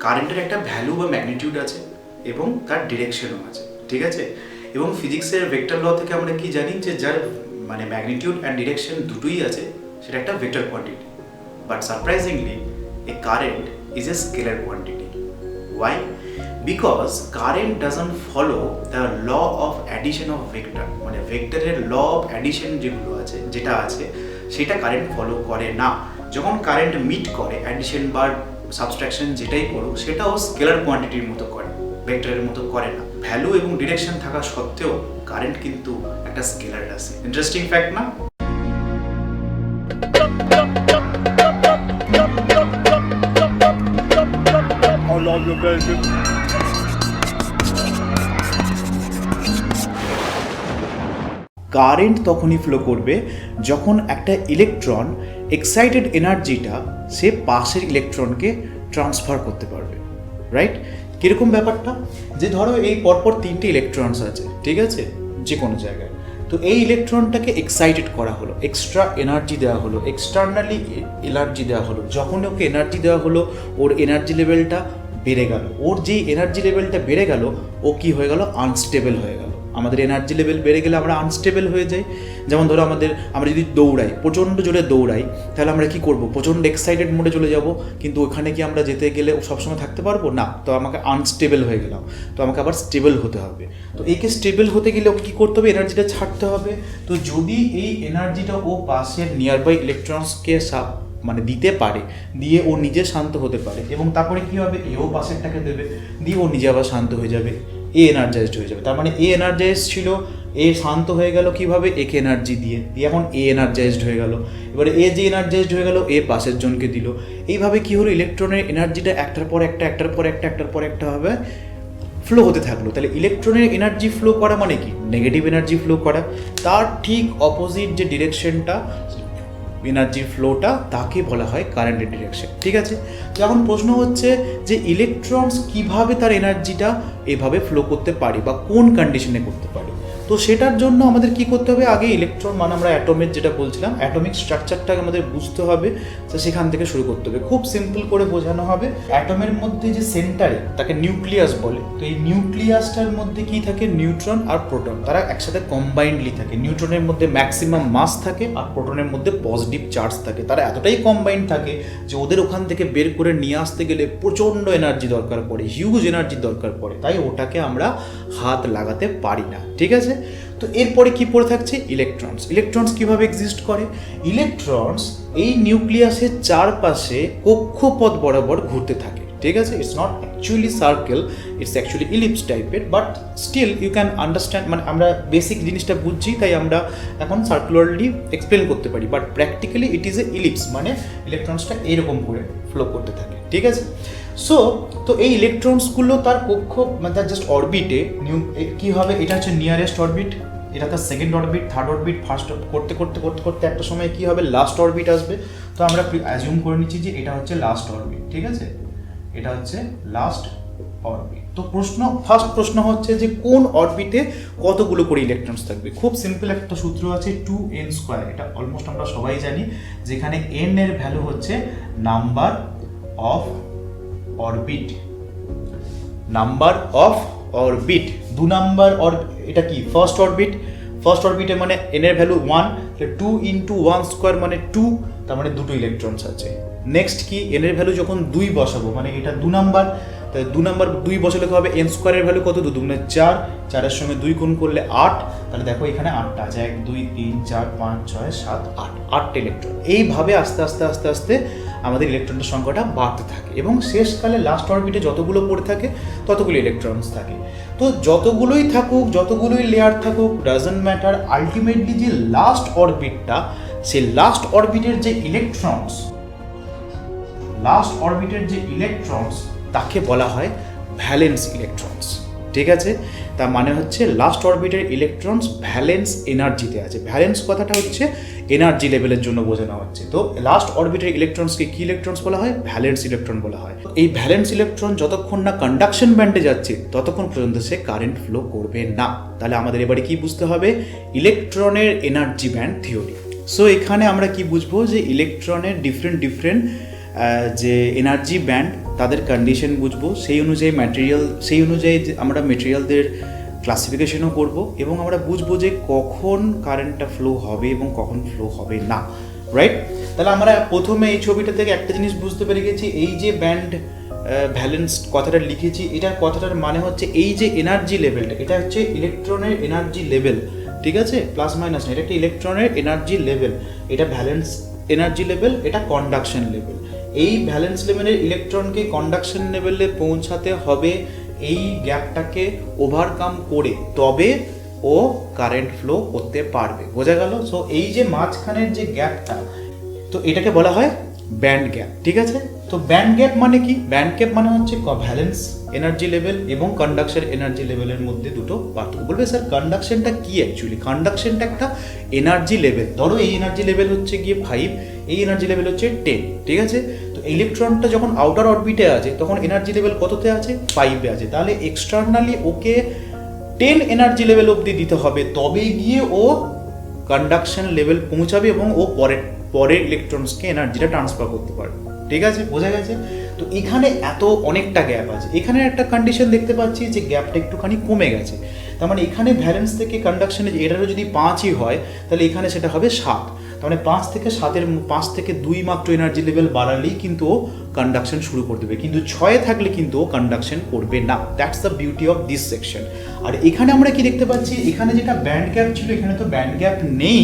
কারেন্টের একটা ভ্যালু বা ম্যাগনিটিউড আছে এবং তার ডিরেকশনও আছে, ঠিক আছে। এবং ফিজিক্সের ভেক্টর ল থেকে আমরা কি জানি যে যার মানে ম্যাগনিটিউড অ্যান্ড ডিরেকশন দুটোই আছে সেটা একটা vector quantity. But surprisingly a current is a scalar quantity. Why? Because current doesn't follow the law of addition of vector, মানে ভেক্টরের ল অফ অ্যাডিশন যেগুলো আছে যেটা আছে সেটা কারেন্ট ফলো করে না। যখন কারেন্ট মিট করে অ্যাডিশন বা সাবস্ট্রাকশন যেটাই করুক সেটাও স্কেলার কোয়ান্টিটির মতো করে, ভেক্টরের মতো করে না। ভ্যালু এবং ডিরেকশন থাকা সত্ত্বেও কারেন্ট কিন্তু একটা স্কেলার রাশি। ইন্টারেস্টিং ফ্যাক্ট না? কারেন্ট তখনই ফ্লো করবে যখন একটা ইলেকট্রন এক্সাইটেড এনার্জিটা সে পাশের ইলেকট্রনকে ট্রান্সফার করতে পারবে, রাইট? কীরকম ব্যাপারটা, যে ধরো এই পরপর তিনটে ইলেকট্রনস আছে, ঠিক আছে, যে কোনো জায়গায়। তো এই ইলেকট্রনটাকে এক্সাইটেড করা হলো, এক্সট্রা এনার্জি দেওয়া হলো, এক্সটার্নালি এনার্জি দেওয়া হলো। যখন ওকে এনার্জি দেওয়া হলো ওর এনার্জি লেভেলটা বেড়ে গেল। ওর যেই এনার্জি লেভেলটা বেড়ে গেল ও কি হয়ে গেল? আনস্টেবল হয়ে গেল। আমাদের এনার্জি লেভেল বেড়ে গেলে আমরা আনস্টেবল হয়ে যাই। যেমন ধরো আমরা যদি দৌড়াই, প্রচণ্ড জোরে দৌড়াই, তাহলে আমরা কি করব? প্রচণ্ড এক্সাইটেড মোডে চলে যাব, কিন্তু ওখানে কি আমরা যেতে গেলে সবসময় থাকতে পারবো না? তো আমাকে আনস্টেবল হয়ে গেলাম, তো আমাকে আবার স্টেবল হতে হবে। তো একে স্টেবল হতে গেলে ওকে কী করতে হবে? এনার্জিটা ছাড়তে হবে। তো যদি এই এনার্জিটা ও পাশের নিয়ারবাই ইলেকট্রনসকে মানে দিতে পারে, দিয়ে ও নিজে শান্ত হতে পারে, এবং তারপরে কী হবে? এও পাশেরটাকে দেবে, দিয়ে ও নিজে আবার শান্ত হয়ে যাবে, এ এনার্জাইজড হয়ে যাবে। তার মানে এ এনার্জাইজ ছিল, এ শান্ত হয়ে গেল কীভাবে? একে এনার্জি দিয়ে, এখন এ এনার্জাইজড হয়ে গেল। এবারে এ যে এনার্জাইজড হয়ে গেল এ পাশের জনকে দিল। এইভাবে কী হলো? ইলেকট্রনের এনার্জিটা একটার পর একটা ভাবে ফ্লো হতে থাকলো। তাহলে ইলেকট্রনের এনার্জি ফ্লো করা মানে কি? নেগেটিভ এনার্জি ফ্লো করা। তার ঠিক অপোজিট যে ডিরেকশনটা এনার্জির ফ্লোটা, তাকে বলা হয় কারেন্টের ডিরেকশন, ঠিক আছে। তো এখন প্রশ্ন হচ্ছে যে ইলেকট্রনস কিভাবে তার এনার্জিটা এভাবে ফ্লো করতে পারে বা কোন কন্ডিশনে করতে পারে। তো সেটার জন্য আমাদের কি করতে হবে? আগে ইলেকট্রন মানে আমরা অ্যাটমের যেটা বলছিলাম, অ্যাটমিক স্ট্রাকচারটাকে আমাদের বুঝতে হবে। তো সেখান থেকে শুরু করতে হবে। খুব সিম্পল করে বোঝানো হবে, অ্যাটমের মধ্যে যে সেন্টারে তাকে নিউক্লিয়াস বলে। তো এই নিউক্লিয়াসটার মধ্যে কি থাকে? নিউট্রন আর প্রোটন, তারা একসাথে কম্বাইন্ডলি থাকে। নিউট্রনের মধ্যে ম্যাক্সিমাম মাস থাকে আর প্রোটনের মধ্যে পজিটিভ চার্জ থাকে। তারা এতটাই কম্বাইন্ড থাকে যে ওদের ওখান থেকে বের করে নিয়ে আসতে গেলে প্রচণ্ড এনার্জি দরকার পড়ে, হিউজ এনার্জি দরকার পড়ে। তাই ওটাকে আমরা হাত লাগাতে পারি না, ঠিক আছে। তো এরপরে কি পড়ে থাকছে? ইলেকট্রনস কিভাবে এক্সিস্ট করে? ইলেকট্রনস এই নিউক্লিয়াসের চারপাশে কক্ষপথ বরাবর ঘুরতে থাকে, ঠিক আছে। It's not actually circle, it's actually ellipse টাইপের, but still you can understand. মানে আমরা বেসিক জিনিসটা বুঝছি তাই আমরা এখন সার্কুলারলি এক্সপ্লেন করতে পারি, but practically it is a ellipse, মানে ইলেকট্রনসটা এরকম করে ফ্লো করতে থাকে, ঠিক আছে। তো এই ইলেকট্রনসগুলো তার মানে তার জাস্ট অরবিটে কী হবে? এটা হচ্ছে নিয়ারেস্ট অরবিট, এটা তার second orbit, third orbit, first করতে করতে করতে করতে একটা সময় কী হবে? লাস্ট অরবিট আসবে। তো আমরা অ্যাজিউম করে নিচ্ছি যে এটা হচ্ছে লাস্ট অরবিট, ঠিক আছে, এটা হচ্ছে লাস্ট অরবিট। তো ফার্স্ট প্রশ্ন হচ্ছে যে কোন অরবিটে কতগুলো করে ইলেকট্রনস থাকবে? খুব সিম্পল একটা সূত্র আছে, 2n²। এটা অলমোস্ট আমরা সবাই জানি, যেখানে n এর ভ্যালু হচ্ছে নাম্বার অফ অরবিট, দু নাম্বার এটা কি? ফার্স্ট অরবিটে মানে n এর ভ্যালু 1, 2 × 1² মানে 2, তার মানে দুটো ইলেকট্রনস আছে। নেক্সট কি? n এর ভ্যালু যখন 2 বসাবো, মানে এটা 2 নাম্বার, তাই 2 বসালে হবে n² এর ভ্যালু কত? 2 × 4, 4-এর সঙ্গে 2 গুণ করলে 8, তাহলে দেখো এখানে 8টা আছে, 1 2 3 4 5 6 7 8, 8টা ইলেকট্রন। এইভাবে আস্তে আস্তে আমাদের ইলেকট্রনের সংখ্যাটা বাড়তে থাকে, এবং শেষকালে লাস্ট অরবিটে যতগুলো পড়ে থাকে ততগুলো ইলেকট্রনস থাকে। তো যতগুলোই থাকুক, যতগুলোই লেয়ার থাকুক, ডাজন্ট ম্যাটার, আলটিমেটলি যে লাস্ট অরবিটটা, সেই লাস্ট অরবিটের যে ইলেকট্রনস তাকে বলা হয় ভ্যালেন্স ইলেকট্রনস, ঠিক আছে। তার মানে হচ্ছে লাস্ট অরবিটের ইলেকট্রনস ভ্যালেন্স এনার্জিতে আছে। ভ্যালেন্স কথাটা হচ্ছে এনার্জি লেভেলের জন্য বোঝানো হচ্ছে। তো লাস্ট অরবিটের ইলেকট্রনসকে কি ইলেকট্রনস বলা হয়? ভ্যালেন্স ইলেকট্রন বলা হয়। এই ভ্যালেন্স ইলেকট্রন যতক্ষণ না কন্ডাকশন ব্যান্ডে যাচ্ছে ততক্ষণ পর্যন্ত সে কারেন্ট ফ্লো করবে না। তাহলে আমাদের এবারে কি বুঝতে হবে? ইলেকট্রনের এনার্জি ব্যান্ড থিওরি। সো এখানে আমরা কি বুঝবো? যে ইলেকট্রনের ডিফারেন্ট যে এনার্জি ব্যান্ড তাদের কন্ডিশন বুঝবো, সেই অনুযায়ী আমরা মেটেরিয়ালদের ক্লাসিফিকেশনও করব এবং আমরা বুঝবো যে কখন কারেন্টটা ফ্লো হবে এবং কখন ফ্লো হবে না, রাইট? তাহলে আমরা প্রথমে এই ছবিটা থেকে একটা জিনিস বুঝতে পেরে গেছি, এই যে ব্যান্ড ভ্যালেন্স কথাটা লিখেছি, এটার কথাটার মানে হচ্ছে এই যে এনার্জি লেভেলটা, এটা হচ্ছে ইলেকট্রনের এনার্জি লেভেল, ঠিক আছে? প্লাস মাইনাস না, এটা একটা ইলেকট্রনের এনার্জি লেভেল, এটা ভ্যালেন্স এনার্জি লেভেল, এটা কন্ডাকশন লেভেল। এই ভ্যালেন্স লেভেলের ইলেকট্রনকে কন্ডাকশন লেভেলে পৌঁছাতে হবে এই গ্যাপটাকে ওভারকাম করে, তবে ও কারেন্ট ফ্লো করতে পারবে। বোঝা গেল? সো এই যে মাঝখানের যে গ্যাপটা, তো এটাকে বলা হয় ব্যান্ড গ্যাপ, ঠিক আছে? তো ব্যান্ড গ্যাপ মানে কি? ব্যান্ড গ্যাপ মানে হচ্ছে ভ্যালেন্স এনার্জি লেভেল এবং কন্ডাকশন এনার্জি লেভেলের মধ্যে দুটো পার্থক্য। বলবে স্যার কন্ডাকশনটা কি অ্যাকচুয়ালি? কন্ডাকশনটা একটা এনার্জি লেভেল। ধরো এই এনার্জি লেভেল হচ্ছে গিয়ে 5, এই এনার্জি লেভেল হচ্ছে 10, ঠিক আছে? তো ইলেকট্রনটা যখন আউটার অরবিটে আছে তখন এনার্জি লেভেল কততে আছে? 5-এ আছে। তাহলে এক্সটার্নালি ওকে 10 এনার্জি লেভেল অবধি দিতে হবে, তবে গিয়ে ও কন্ডাকশন লেভেল পৌঁছাবে এবং ও পরের ইলেকট্রনসকে এনার্জিটা ট্রান্সফার করতে পারবে, ঠিক আছে? বোঝা গেছে? তো এখানে অনেকটা গ্যাপ আছে। এখানে একটা কন্ডিশন দেখতে পাচ্ছি যে গ্যাপটা একটুখানি কমে গেছে। তার মানে এখানে ভ্যালেন্স থেকে কন্ডাকশনে এটারও যদি 5ই হয় তাহলে এখানে সেটা হবে 7। তার মানে 5 থেকে 2 মাত্র এনার্জি লেভেল বাড়ালেই কিন্তু ও কন্ডাকশন শুরু করে দেবে, কিন্তু 6 থাকলে কিন্তু ও কন্ডাকশন করবে না। That's the beauty of this section. আর এখানে আমরা কি দেখতে পাচ্ছি? এখানে যেটা ব্যান্ড গ্যাপ ছিল এখানে তো ব্যান্ড গ্যাপ নেই,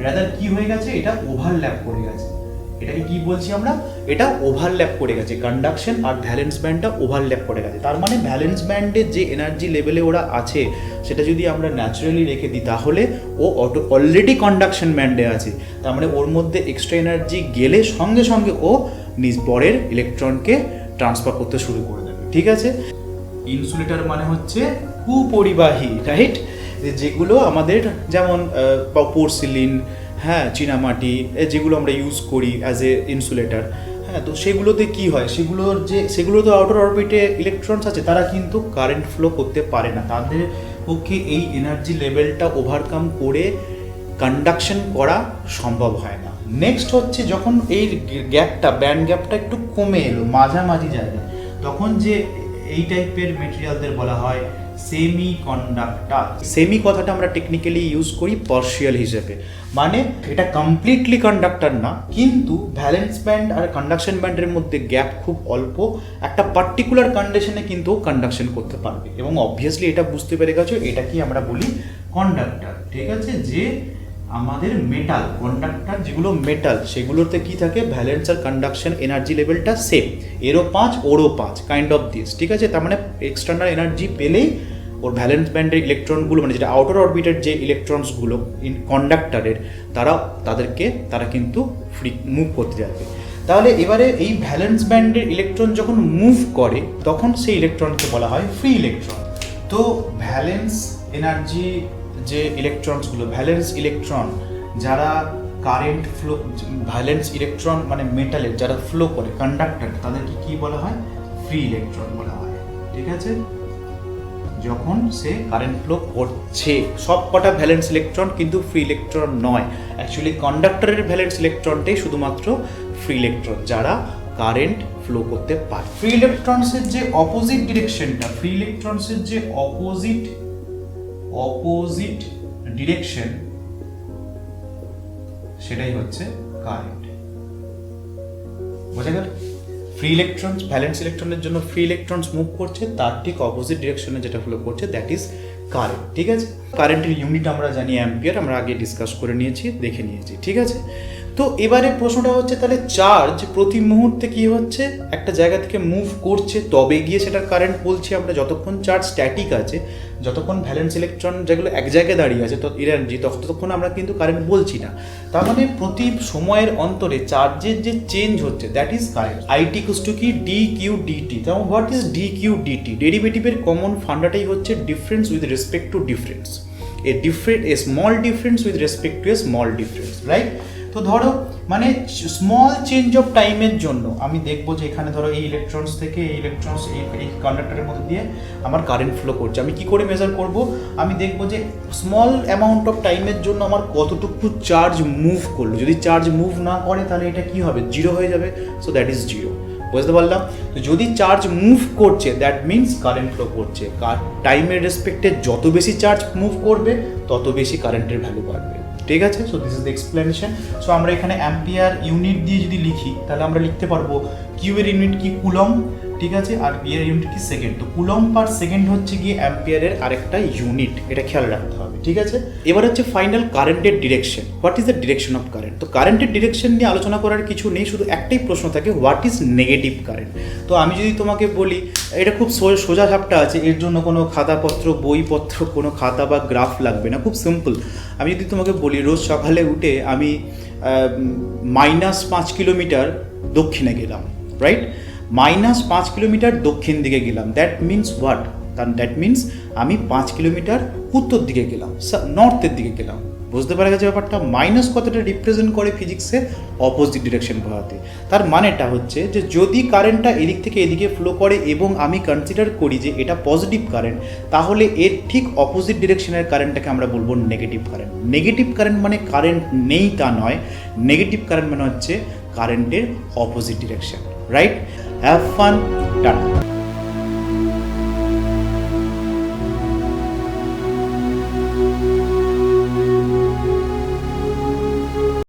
রাদার কি হয়ে গেছে? এটা ওভারল্যাপ করে গেছে। এটাকে কি বলছি আমরা? এটা ওভারল্যাপ করে গেছে, কন্ডাকশন আর ভ্যালেন্স ব্যান্ডটা ওভারল্যাপ করে গেছে। তার মানে ভ্যালেন্স ব্যান্ডের যে এনার্জি লেভেলে ওরা আছে সেটা যদি আমরা ন্যাচারালি রেখে দিই তাহলে ও অলরেডি কন্ডাকশন ব্যান্ডে আছে। তার মানে ওর মধ্যে এক্সট্রা এনার্জি গেলে সঙ্গে সঙ্গে ও নিজ পরের ইলেকট্রনকে ট্রান্সফার করতে শুরু করে দেবে, ঠিক আছে? ইনসুলেটর মানে হচ্ছে কুপরিবাহী, রাইট? যেগুলো আমাদের যেমন পোর্সিলিন, হ্যাঁ, চীনামাটি, যেগুলো আমরা ইউজ করি অ্যাজ এ ইনসুলেটর, হ্যাঁ, তো সেগুলোতে কি হয়? সেগুলো তো আউটার অরবিটে ইলেকট্রনস আছে, তারা কিন্তু কারেন্ট ফ্লো করতে পারে না। তাদের পক্ষে এই এনার্জি লেভেলটা ওভারকাম করে কন্ডাকশন করা সম্ভব হয় না। নেক্সট হচ্ছে যখন এই গ্যাপটা, ব্যান্ড গ্যাপটা একটু কমে এলো মাঝামাঝি জায়গায়, তখন যে এই টাইপের মেটেরিয়ালদের বলা হয় সেমি কন্ডাক্টর। সেমি কথাটা আমরা টেকনিক্যালি ইউজ করি পার্শিয়াল হিসেবে, মানে এটা কমপ্লিটলি কন্ডাক্টর না, কিন্তু ভ্যালেন্স ব্যান্ড আর কন্ডাকশন ব্যান্ডের মধ্যে গ্যাপ খুব অল্প, একটা পার্টিকুলার কন্ডিশনে কিন্তু কন্ডাকশন করতে পারবে। এবং অবভিয়াসলি এটা বুঝতে পেরে গেছো, এটা কি আমরা বলি কন্ডাক্টর, ঠিক আছে? যে আমাদের মেটাল কন্ডাক্টর যেগুলো মেটাল, সেগুলোতে কি থাকে? ভ্যালেন্স আর কন্ডাকশন এনার্জি লেভেলটা সেম, এরও 5 ওরও 5, কাইন্ড অফ দিস, ঠিক আছে? তার মানে এক্সটার্নাল এনার্জি পেলেই ওর ভ্যালেন্স ব্যান্ডের ইলেকট্রনগুলো, মানে যেটা আউটার অরবিটের যে ইলেকট্রনসগুলো কন্ডাক্টরের, তারা কিন্তু ফ্রি মুভ করতে যাবে। তাহলে এবারে এই ভ্যালেন্স ব্যান্ডের ইলেকট্রন যখন মুভ করে তখন সেই ইলেকট্রনকে বলা হয় ফ্রি ইলেকট্রন। তো ভ্যালেন্স এনার্জি যে ইলেকট্রনসগুলো, ভ্যালেন্স ইলেকট্রন যারা কারেন্ট ফ্লো, ভ্যালেন্স ইলেকট্রন মানে মেটালের যারা ফ্লো করে কন্ডাক্টর, তাদেরকে কি বলা হয়? ফ্রি ইলেকট্রন বলা হয়, ঠিক আছে? যখন সে কারেন্ট ফ্লো করছে, সব কটা ভ্যালেন্স ইলেকট্রন কিন্তু ফ্রি ইলেকট্রন নয়। অ্যাকচুয়ালি কন্ডাক্টরের ভ্যালেন্স ইলেকট্রনটাই শুধুমাত্র ফ্রি ইলেকট্রন যারা কারেন্ট ফ্লো করতে পারে। ফ্রি ইলেকট্রনসের যে অপোজিট ডিরেকশনটা, ফ্রি ইলেকট্রনসের যে অপোজিট ডিরেকশন, সেটাই হচ্ছে কারেন্ট। বোঝা গেল? ফ্রি ইলেকট্রনস, ভ্যালেন্স ইলেকট্রনের জন্য ফ্রি ইলেকট্রনস মুভ করছে, তার ঠিক অপোজিট ডিরেকশনে যেটা ফ্লো করছে দ্যাট ইজ কারেন্ট, ঠিক আছে? কারেন্টের ইউনিট আমরা জানি অ্যাম্পিয়ার, আমরা আগে ডিসকাস করে নিয়েছি, দেখে নিয়েছি, ঠিক আছে? তো এবারে প্রশ্নটা হচ্ছে তাহলে চার্জ প্রতি মুহূর্তে কি হচ্ছে? একটা জায়গা থেকে মুভ করছে, তবে গিয়ে সেটার কারেন্ট বলছি আমরা। যতক্ষণ চার্জ স্ট্যাটিক আছে, যতক্ষণ ভ্যালেন্স ইলেকট্রন যেগুলো এক জায়গায় দাঁড়িয়ে আছে এনার্জি, ততক্ষণ আমরা কিন্তু কারেন্ট বলছি না। তার মানে প্রতি সময়ের অন্তরে চার্জের যে চেঞ্জ হচ্ছে that is current. It equals to কি? D Q D T. তাহলে what is D Q D T? ডেরিভেটিভের কমন ফান্ডাটাই হচ্ছে difference with respect to difference, a small difference with respect to a small difference, right? তো ধরো মানে small change of টাইমের জন্য আমি দেখবো যে এখানে ধরো এই ইলেকট্রনস থেকে এই ইলেকট্রনস এই কন্ডাক্টরের মধ্যে দিয়ে আমার কারেন্ট ফ্লো করছে। আমি কি করে মেজার করব? আমি দেখবো যে স্মল অ্যামাউন্ট অফ টাইমের জন্য আমার কতটুকু চার্জ মুভ করলো। যদি চার্জ মুভ না করে তাহলে এটা কি হবে? জিরো হয়ে যাবে। So that is zero. বুঝতে পারলাম? তো যদি চার্জ মুভ করছে দ্যাট মিনস কারেন্ট ফ্লো করছে। টাইমের রেসপেক্টে যত বেশি চার্জ মুভ করবে তত বেশি কারেন্টের ভ্যালু বাড়বে। ঠিক আছে, so this is the explanation. So আমরা এখানে অ্যাম্পিয়ার ইউনিট দিয়ে যদি লিখি তাহলে আমরা লিখতে পারবো কিউ এর ইউনিট কি কুলম, ঠিক আছে, আর বি এর ইউনিট কি সেকেন্ড। তো কুলম পার সেকেন্ড হচ্ছে গিয়ে অ্যাম্পিয়ারের আরেকটা ইউনিট, এটা খেয়াল রাখতে হবে। ঠিক আছে, এবার হচ্ছে ফাইনাল কারেন্টের direction. What is the direction of current? তো কারেন্টের ডিরেকশন নিয়ে আলোচনা করার কিছু নেই, শুধু একটাই প্রশ্ন থাকে, হোয়াট ইজ নেগেটিভ কারেন্ট। তো আমি যদি তোমাকে বলি, এটা খুব সোজা ঝাপটা আছে, এর জন্য কোনো খাতাপত্র বইপত্র কোনো খাতা বা গ্রাফ লাগবে না, খুব সিম্পল। আমি যদি তোমাকে বলি রোজ সকালে উঠে আমি -5 কিলোমিটার দক্ষিণে গেলাম, রাইট, -5 কিলোমিটার দক্ষিণ দিকে গেলাম, that means what? That means আমি 5 কিলোমিটার উত্তর দিকে গেলাম, নর্থের দিকে গেলাম। বুঝতে পারা গেছে ব্যাপারটা? মাইনাস কতটা রিপ্রেজেন্ট করে ফিজিক্সে অপোজিট ডিরেকশন বোঝাতে। তার মানেটা হচ্ছে যে যদি কারেন্টটা এদিক থেকে এদিকে ফ্লো করে এবং আমি কনসিডার করি যে এটা পজিটিভ কারেন্ট, তাহলে এর ঠিক অপোজিট ডিরেকশনের কারেন্টটাকে আমরা বলবো নেগেটিভ কারেন্ট। নেগেটিভ কারেন্ট মানে কারেন্ট নেই তা নয়, নেগেটিভ কারেন্ট মানে হচ্ছে কারেন্টের opposite direction, right? Have fun, tata.